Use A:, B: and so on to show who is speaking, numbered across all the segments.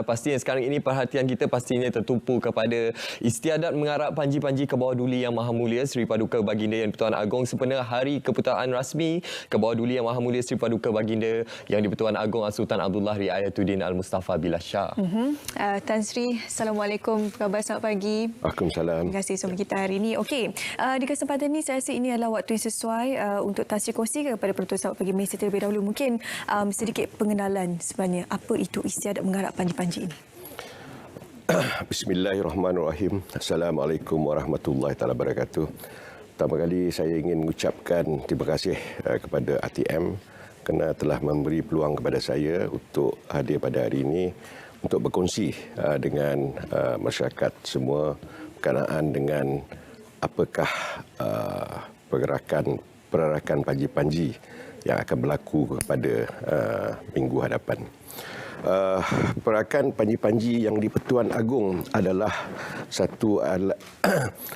A: Pastinya sekarang ini perhatian kita pastinya tertumpu kepada istiadat mengarap panji-panji ke bawah duli Yang Maha Mulia Seri Paduka Baginda Yang di-Pertuan Agong sempena Hari Keputaan Rasmi ke bawah duli Yang Maha Mulia Seri Paduka Baginda Yang di-Pertuan Agong Sultan Abdullah Riayatuddin Al-Mustafa Billah Shah.
B: Tan Sri, Assalamualaikum. Apa khabar? Selamat pagi.
C: Waalaikumsalam.
B: Terima kasih bersama kita hari ini. Okey, di kesempatan ini saya rasa ini adalah waktu yang sesuai untuk Tan Sri kongsi kepada penonton Selamat Pagi Malaysia terlebih dahulu. Mungkin sedikit pengenalan sebenarnya apa itu istiadat mengarap panji-panji ini.
C: Bismillahirrahmanirrahim. Assalamualaikum warahmatullahi wabarakatuh. Pertama kali saya ingin mengucapkan terima kasih kepada ATM kerana telah memberi peluang kepada saya untuk hadir pada hari ini untuk berkongsi dengan masyarakat semua berkenaan dengan apakah pergerakan panji-panji yang akan berlaku pada minggu hadapan. Pergerakan panji-panji yang di-Pertuan Agong adalah satu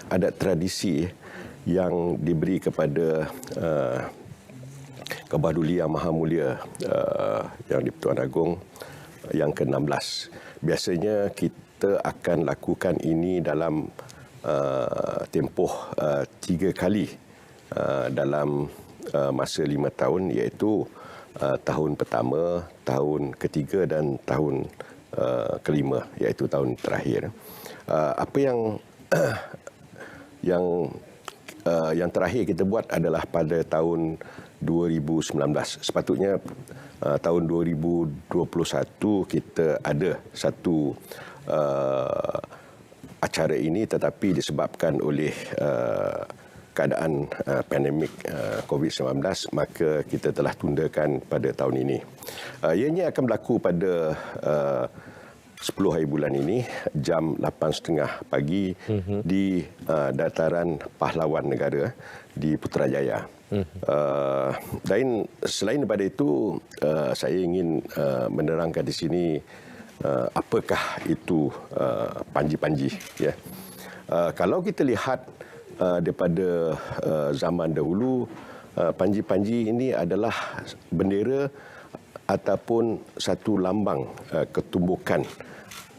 C: adat tradisi yang diberi kepada Kebawah Duli Yang Maha Mulia yang di-Pertuan Agong yang ke-16. Biasanya kita akan lakukan ini dalam tempoh 3 kali dalam masa 5 tahun, iaitu tahun pertama, tahun ketiga dan tahun kelima, iaitu tahun terakhir. Apa yang terakhir kita buat adalah pada tahun 2019. Sepatutnya tahun 2021 kita ada satu acara ini, tetapi disebabkan oleh keadaan pandemik COVID-19, maka kita telah tundakan pada tahun ini. Ianya akan berlaku pada 10 hari bulan ini, jam 8.30 pagi di Dataran Pahlawan Negara di Putrajaya. Dan selain daripada itu, saya ingin menerangkan di sini apakah itu panji-panji. Ya. Kalau kita lihat daripada zaman dahulu, panji-panji ini adalah bendera ataupun satu lambang ketumbukan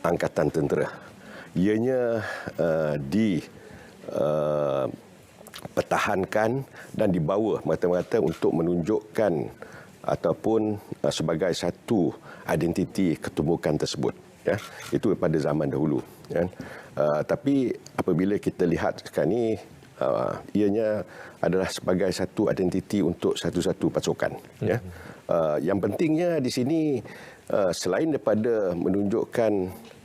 C: angkatan tentera. Ianya dipertahankan dan dibawa mata-mata untuk menunjukkan ataupun sebagai satu identiti ketumbukan tersebut. Ya, itu pada zaman dahulu. Ya. Tapi apabila kita lihat sekarang ini, ianya adalah sebagai satu identiti untuk satu-satu pasukan. Ya. Yang pentingnya di sini, selain daripada menunjukkan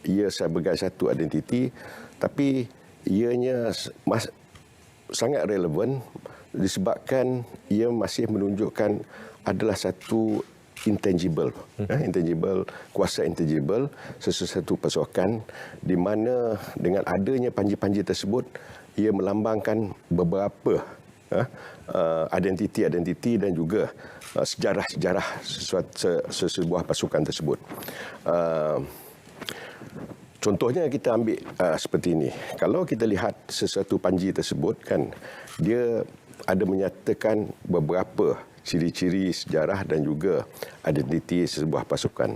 C: ia sebagai satu identiti, tapi ianya sangat relevan disebabkan ia masih menunjukkan adalah satu intangible, kuasa intangible sesuatu pasukan, di mana dengan adanya panji-panji tersebut ia melambangkan beberapa identiti dan juga sejarah-sejarah sebuah pasukan tersebut. Contohnya kita ambil seperti ini. Kalau kita lihat sesuatu panji tersebut, kan dia ada menyatakan beberapa ciri-ciri sejarah dan juga identiti sebuah pasukan.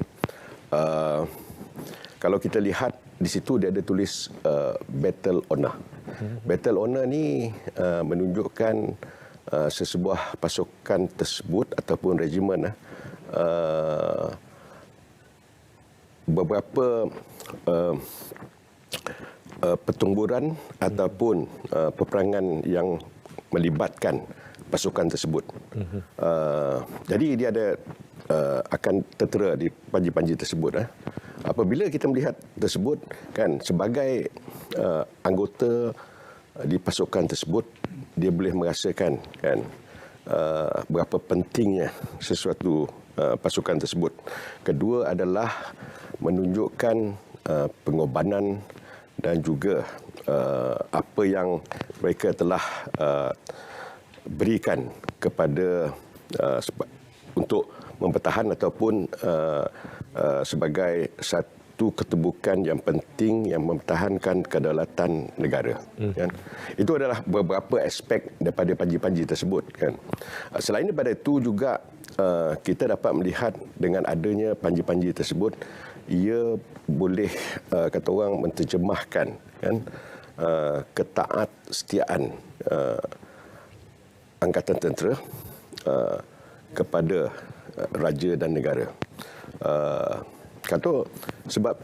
C: Kalau kita lihat di situ, dia ada tulis Battle Honor. Battle Honor ni menunjukkan sesebuah pasukan tersebut ataupun regimen beberapa pertempuran ataupun peperangan yang melibatkan pasukan tersebut. Jadi dia ada akan tertera di panji-panji tersebut. Apabila kita melihat tersebut, kan sebagai anggota di pasukan tersebut, dia boleh merasakan kan berapa pentingnya sesuatu pasukan tersebut. Kedua adalah menunjukkan pengorbanan dan juga apa yang mereka telah berikan kepada untuk mempertahan ataupun sebagai satu ketumbukan yang penting yang mempertahankan kedaulatan negara. Kan? Itu adalah beberapa aspek daripada panji-panji tersebut. Kan? Selain daripada itu juga kita dapat melihat dengan adanya panji-panji tersebut, ia boleh kata orang menterjemahkan kan ketaat-setiaan angkatan tentera kepada raja dan negara. Kata sebab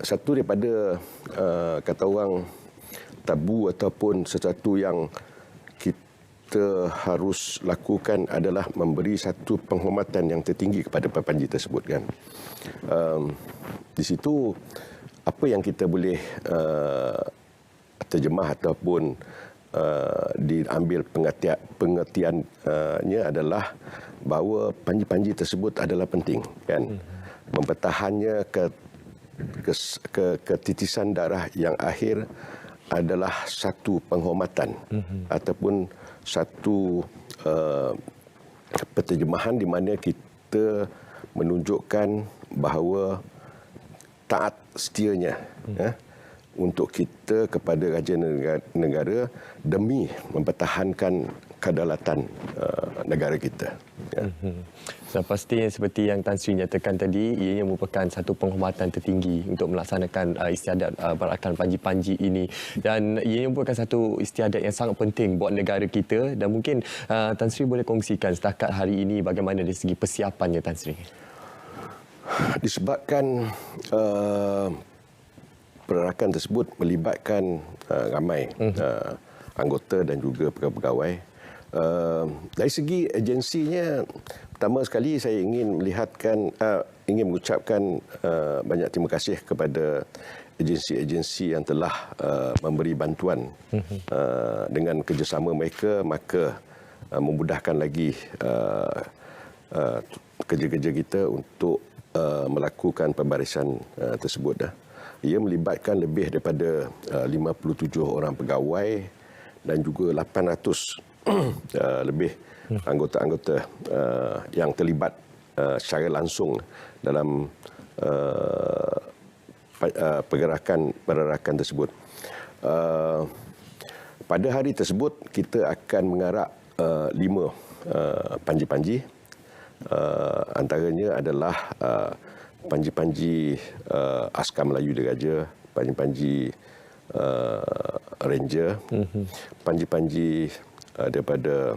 C: satu daripada kata orang tabu ataupun sesuatu yang kita harus lakukan adalah memberi satu penghormatan yang tertinggi kepada Panji tersebut kan. Di situ apa yang kita boleh terjemah ataupun diambil pengertiannya adalah bahawa panji-panji tersebut adalah penting kan. Mempertahannya ketitisan darah yang akhir adalah satu penghormatan ataupun satu penterjemahan di mana kita menunjukkan bahawa taat setianya untuk kita kepada raja negara demi mempertahankan kedaulatan negara kita. Ya.
A: So, pastinya seperti yang Tan Sri nyatakan tadi, ianya merupakan satu penghormatan tertinggi untuk melaksanakan istiadat berakan panji-panji ini, dan ianya merupakan satu istiadat yang sangat penting buat negara kita. Dan mungkin Tan Sri boleh kongsikan setakat hari ini bagaimana dari segi persiapannya, Tan Sri?
C: Disebabkan perarakan tersebut melibatkan ramai anggota dan juga pegawai. Dari segi agensinya, pertama sekali saya ingin mengucapkan banyak terima kasih kepada agensi-agensi yang telah memberi bantuan. Dengan kerjasama mereka, maka memudahkan lagi kerja-kerja kita untuk melakukan pembarisan tersebut. Ia melibatkan lebih daripada 57 orang pegawai dan juga 800 lebih anggota-anggota yang terlibat secara langsung dalam pergerakan tersebut. Pada hari tersebut kita akan mengarak 5 panji-panji. Antaranya adalah panji-panji Askar Melayu Diraja, panji-panji Ranger, panji-panji daripada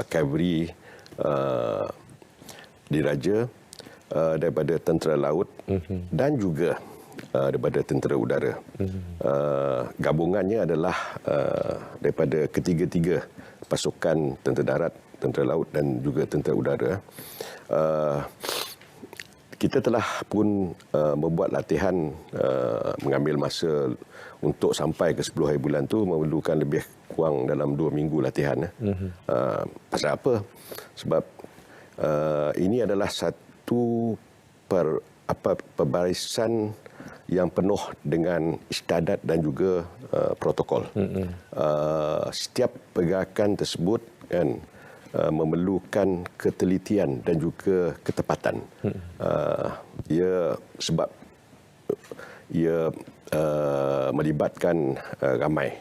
C: Cavalry Diraja, daripada tentera laut dan juga daripada tentera udara. Gabungannya adalah daripada ketiga-tiga pasukan tentera darat, tentera laut dan juga tentera udara. Kita telah pun membuat latihan, mengambil masa untuk sampai ke 10 hari bulan tu memerlukan lebih kurang dalam 2 minggu latihan. Pasal apa? Sebab ini adalah satu perbarisan yang penuh dengan istiadat dan juga protokol. Setiap pergerakan tersebut kan memerlukan ketelitian dan juga ketepatan. Sebab ia melibatkan ramai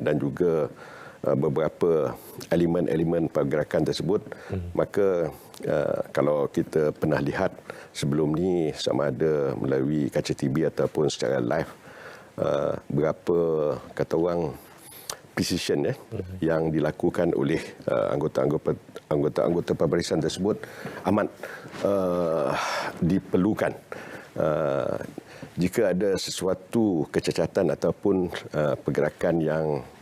C: dan juga beberapa elemen-elemen pergerakan tersebut. Maka kalau kita pernah lihat sebelum ni sama ada melalui kaca TV ataupun secara live, berapa kata orang precision yang dilakukan oleh anggota-anggota pembarisan tersebut amat diperlukan. Jika ada sesuatu kecacatan ataupun pergerakan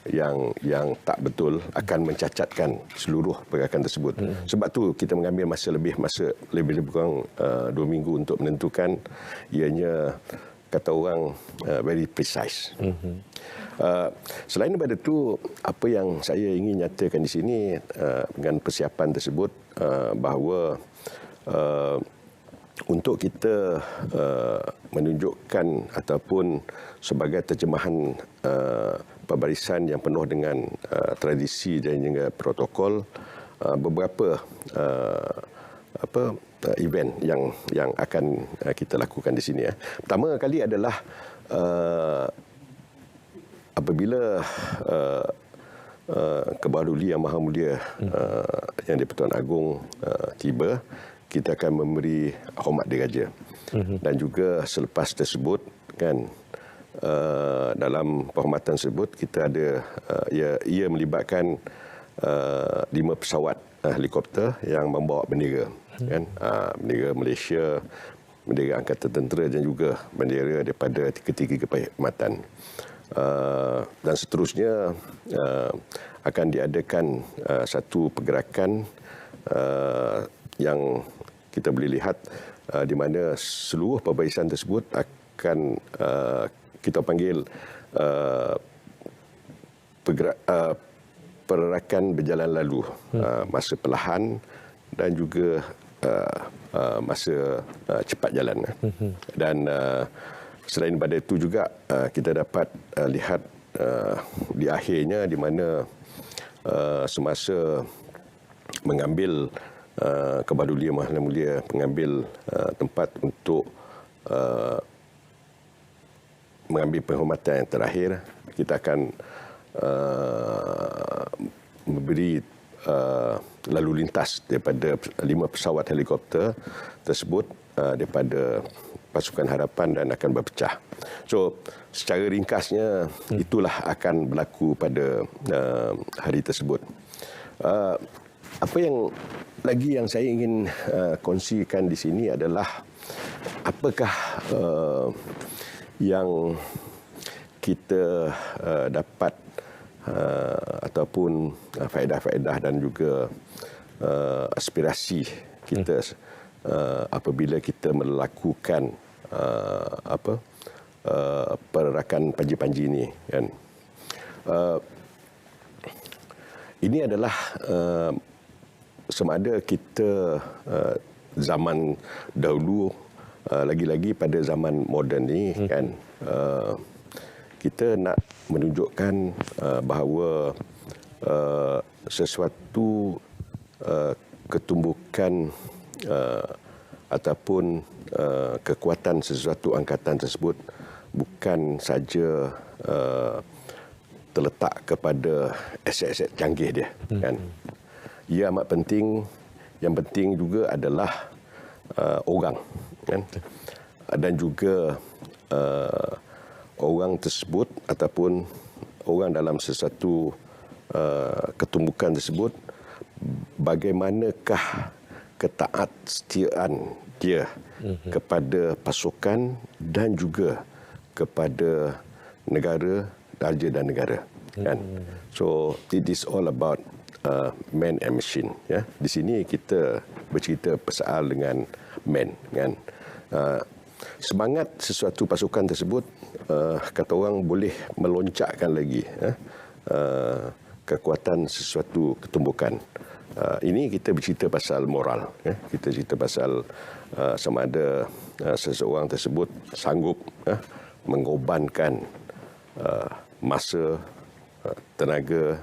C: yang tak betul, akan mencacatkan seluruh pergerakan tersebut. Sebab tu kita mengambil masa lebih kurang 2 minggu untuk menentukan, ianya kata orang very precise. Selain daripada itu, apa yang saya ingin nyatakan di sini dengan persiapan tersebut, bahawa untuk kita menunjukkan ataupun sebagai terjemahan pembarisan yang penuh dengan tradisi dan juga protokol, beberapa event yang akan kita lakukan di sini. Pertama kali adalah apabila Kebawah Duli Yang Maha Mulia Yang di-Pertuan Agong tiba, kita akan memberi hormat diraja. Dan juga selepas tersebut kan, dalam penghormatan tersebut kita ada ia melibatkan 5 pesawat helikopter yang membawa bendera kan, bendera Malaysia, bendera Angkatan Tentera dan juga bendera daripada ketiga perkhidmatan. Dan seterusnya akan diadakan satu pergerakan yang kita boleh lihat di mana seluruh perbarisan tersebut akan kita panggil pergerakan berjalan lalu, masa perlahan dan juga masa cepat jalan. Dan selain daripada itu juga kita dapat lihat di akhirnya di mana semasa mengambil Kebawah Duli Yang Maha Mulia mengambil tempat untuk mengambil penghormatan yang terakhir, kita akan memberi lalu lintas daripada 5 pesawat helikopter tersebut daripada Pasukan Harapan dan akan berpecah. So, secara ringkasnya itulah akan berlaku pada hari tersebut. Apa yang lagi yang saya ingin kongsikan di sini adalah apakah yang kita dapat ataupun faedah-faedah dan juga aspirasi kita apabila kita melakukan pergerakan panji-panji ini kan. Ini adalah sama ada kita zaman dahulu lagi-lagi pada zaman moden ni kan, kita nak menunjukkan bahawa sesuatu ketumbukan ataupun kekuatan sesuatu angkatan tersebut bukan saja terletak kepada aset-aset canggih dia kan. Ia amat penting. Yang penting juga adalah orang kan, dan juga orang tersebut ataupun orang dalam sesuatu ketumbukan tersebut, bagaimanakah ketaat-setiaan dia kepada pasukan dan juga kepada negara, darjah dan negara kan. So it is all about man and machine ya. Di sini kita bercerita pasal dengan man kan. Semangat sesuatu pasukan tersebut kata orang boleh meloncakkan lagi kekuatan sesuatu ketumbukan. Ini kita bercerita pasal moral ya. Kita cerita pasal sama ada seseorang tersebut sanggup mengorbankan masa, tenaga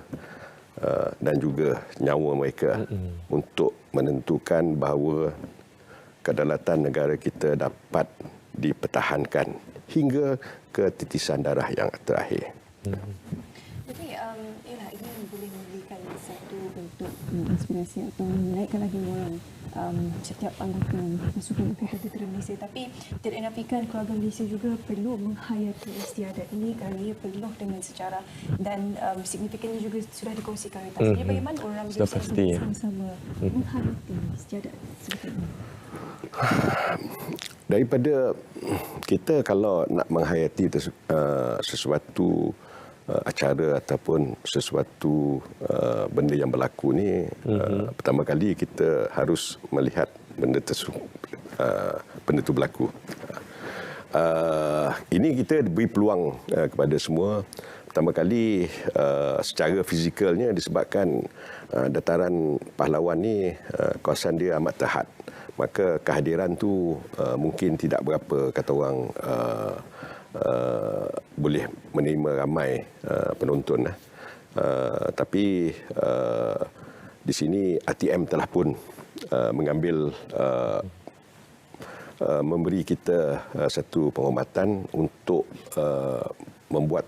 C: dan juga nyawa mereka untuk menentukan bahawa kedaulatan negara kita dapat dipertahankan hingga ke titisan darah yang terakhir.
B: Jadi, ialah ini boleh memberikan satu bentuk inspirasi atau menaikkan lagi moral setiap anggota pasukan Angkatan Tentera Malaysia. Tapi tidak dinafikan keluarga Malaysia juga perlu menghayati istiadat ini kerana ia penuh dengan sejarah dan signifikannya juga sudah dikongsikan oleh Tasnia. Bagaimana orang Malaysia sama-sama menghayati istiadat seperti ini?
C: Daripada kita kalau nak menghayati sesuatu acara ataupun sesuatu benda yang berlaku ni, pertama kali kita harus melihat benda itu berlaku. Ini kita beri peluang kepada semua. Pertama kali secara fizikalnya disebabkan dataran Pahlawan ni kawasan dia amat terhad. Maka kehadiran tu mungkin tidak berapa kata orang boleh menerima ramai penonton. Tapi di sini ATM telah pun mengambil memberi kita satu penghormatan untuk membuat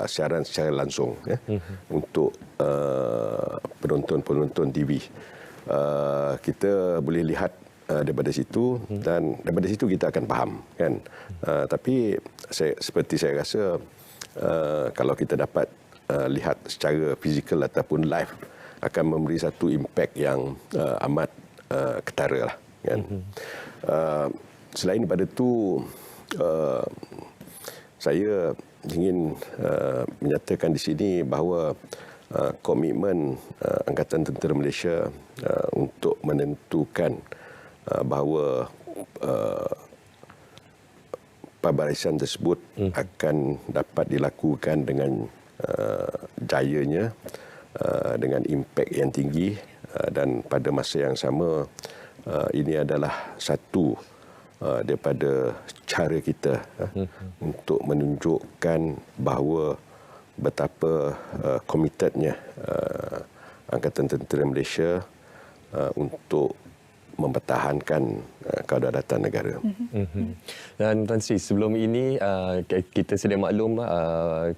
C: siaran secara langsung untuk penonton-penonton TV. kita boleh lihat daripada situ dan daripada situ kita akan faham kan. Tapi seperti saya rasa kalau kita dapat lihat secara fizikal ataupun live akan memberi satu impak yang amat ketara lah kan. Selain daripada itu saya ingin menyatakan di sini bahawa komitmen Angkatan Tentera Malaysia untuk menentukan bahawa pembarisan tersebut akan dapat dilakukan dengan jayanya, dengan impak yang tinggi, dan pada masa yang sama ini adalah satu daripada cara kita untuk menunjukkan bahawa betapa komitednya Angkatan Tentera Malaysia untuk mempertahankan kedaulatan negara.
A: Dan Tan Sri, sebelum ini kita sedia maklum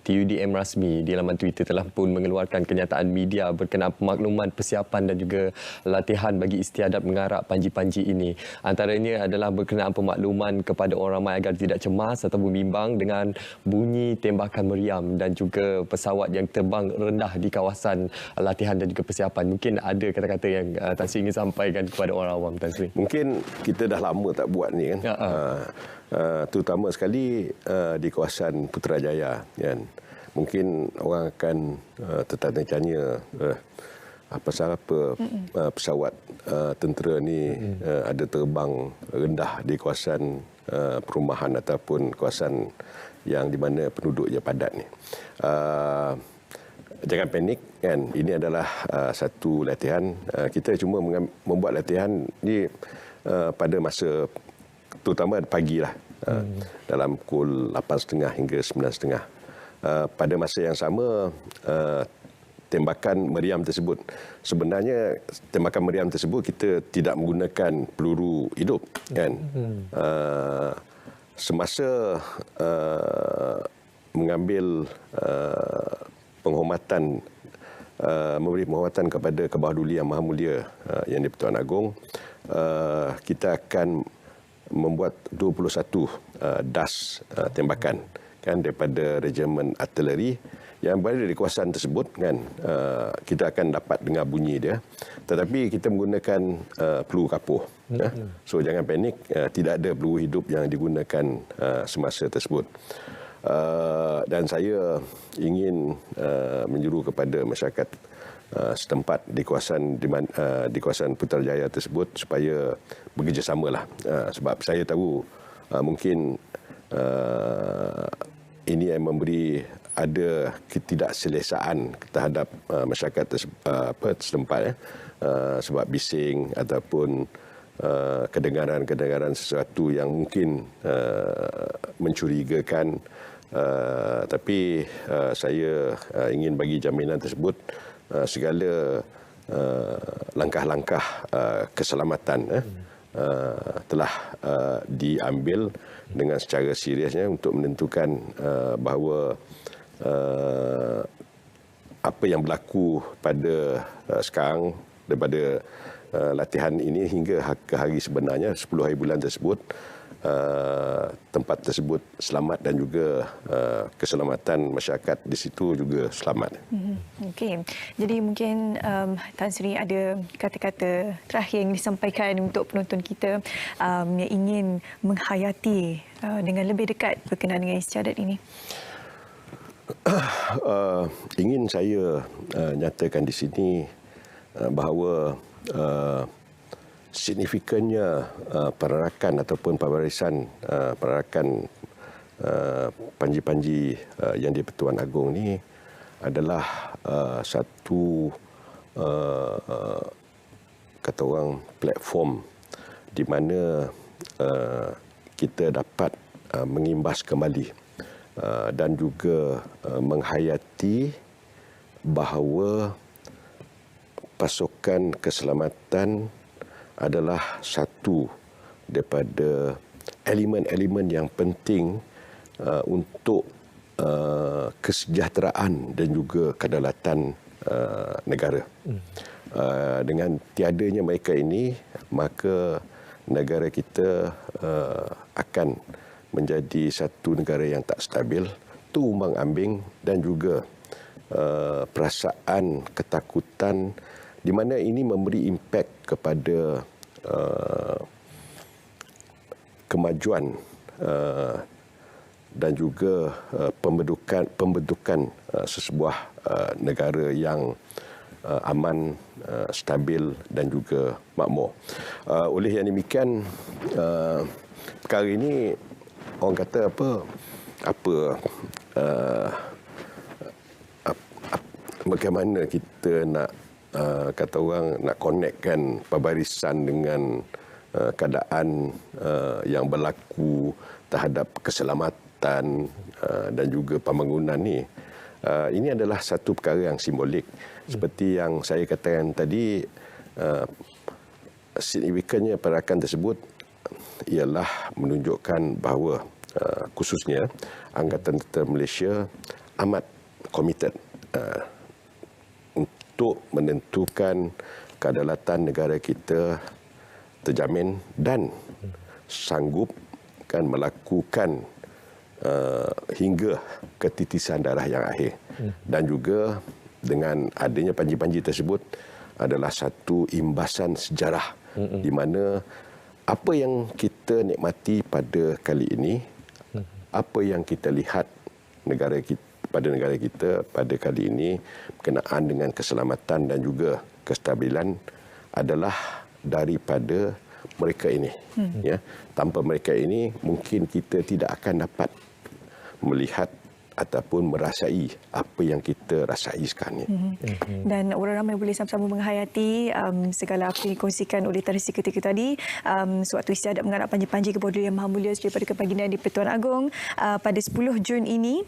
A: TUDM rasmi di laman Twitter telah pun mengeluarkan kenyataan media berkenaan pemakluman persiapan dan juga latihan bagi istiadat mengarap panji-panji ini. Antaranya adalah berkenaan pemakluman kepada orang ramai agar tidak cemas ataupun bimbang dengan bunyi tembakan meriam dan juga pesawat yang terbang rendah di kawasan latihan dan juga persiapan. Mungkin ada kata-kata yang Tan Sri ingin sampaikan kepada orang awam, Tan Sri.
C: Mungkin kita dah lama tak buat ni kan. Terutama sekali di kawasan Putrajaya kan. Mungkin orang akan tertanya-tanya pasal apa pesawat tentera ni ada terbang rendah di kawasan perumahan ataupun kawasan yang di mana penduduknya padat ni. Jangan panik kan. Ini adalah satu latihan. Kita cuma membuat latihan ni pada masa terutama pagi lah. Dalam pukul 8.30 hingga 9.30. Pada masa yang sama tembakan meriam tersebut. Sebenarnya tembakan meriam tersebut kita tidak menggunakan peluru hidup kan. Semasa mengambil penghormatan, memberi penghormatan kepada Kebawah Duli Yang Maha Mulia Yang di-Pertuan Agong, kita akan membuat 21 das tembakan kan daripada Regimen Artileri yang berada di kawasan tersebut kan. Kita akan dapat dengar bunyi dia, tetapi kita menggunakan peluru kapuh. So jangan panik, tidak ada peluru hidup yang digunakan semasa tersebut. Dan saya ingin menjuru kepada masyarakat setempat di kawasan Putrajaya tersebut supaya bekerjasamalah. Sebab saya tahu mungkin ini yang memberi ada ketidakselesaan terhadap masyarakat setempat sebab bising ataupun kedengaran sesuatu yang mungkin mencurigakan. Tapi saya ingin bagi jaminan tersebut segala langkah-langkah keselamatan telah diambil dengan secara seriusnya untuk menentukan bahawa apa yang berlaku pada sekarang daripada latihan ini hingga ke hari sebenarnya 10 hari bulan tersebut, tempat tersebut selamat dan juga keselamatan masyarakat di situ juga selamat.
B: Okey. Jadi mungkin Tan Sri ada kata-kata terakhir yang disampaikan untuk penonton kita yang ingin menghayati dengan lebih dekat berkenaan dengan istiadat ini.
C: Ingin saya nyatakan di sini bahawa signifikannya penerakan ataupun pembarisan penerakan panji-panji yang di Pertuan Agong ni adalah satu kata orang platform di mana kita dapat mengimbas kembali dan juga menghayati bahawa pasukan keselamatan adalah satu daripada elemen-elemen yang penting untuk kesejahteraan dan juga kedaulatan negara. Dengan tiadanya mereka ini, maka negara kita akan menjadi satu negara yang tak stabil, tumbang-ambing dan juga perasaan ketakutan di mana ini memberi impak kepada kemajuan dan juga pembentukan sesebuah negara yang aman, stabil dan juga makmur. Oleh yang demikian, perkara ini orang kata bagaimana kita nak kata orang nak connectkan pembarisan dengan keadaan yang berlaku terhadap keselamatan dan juga pembangunan ni. Ini adalah satu perkara yang simbolik. Seperti yang saya katakan tadi, signifikannya pergerakan tersebut ialah menunjukkan bahawa khususnya Angkatan Tentera Malaysia amat komited untuk menentukan kedaulatan negara kita terjamin dan sanggup kan melakukan hingga ketitisan darah yang akhir. Dan juga dengan adanya panji-panji tersebut adalah satu imbasan sejarah di mana apa yang kita nikmati pada kali ini, apa yang kita lihat pada negara kita pada kali ini berkenaan dengan keselamatan dan juga kestabilan adalah daripada mereka ini. Ya, tanpa mereka ini mungkin kita tidak akan dapat melihat ataupun merasai apa yang kita rasai sekarang ini.
B: Dan orang ramai boleh sama-sama menghayati segala apa yang dikongsikan oleh Tan Sri ketika tadi sewaktu istiadat mengarah panji-panji Kebawah Yang Maha Mulia daripada Kebaginda di-Pertuan Agong pada 10 Jun ini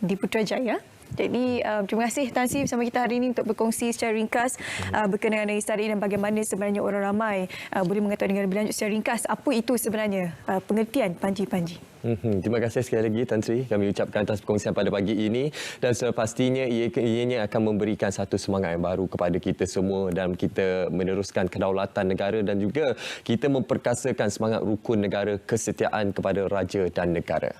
B: di Putrajaya. Jadi terima kasih Tan Sri bersama kita hari ini untuk berkongsi secara ringkas berkenaan dengan istiadat ini dan bagaimana sebenarnya orang ramai boleh mengetahui dengan lebih lanjut secara ringkas apa itu sebenarnya pengertian panji-panji.
A: Terima kasih sekali lagi Tan Sri kami ucapkan atas perkongsian pada pagi ini, dan pastinya ianya akan memberikan satu semangat yang baru kepada kita semua dan kita meneruskan kedaulatan negara dan juga kita memperkasakan semangat rukun negara, kesetiaan kepada raja dan negara.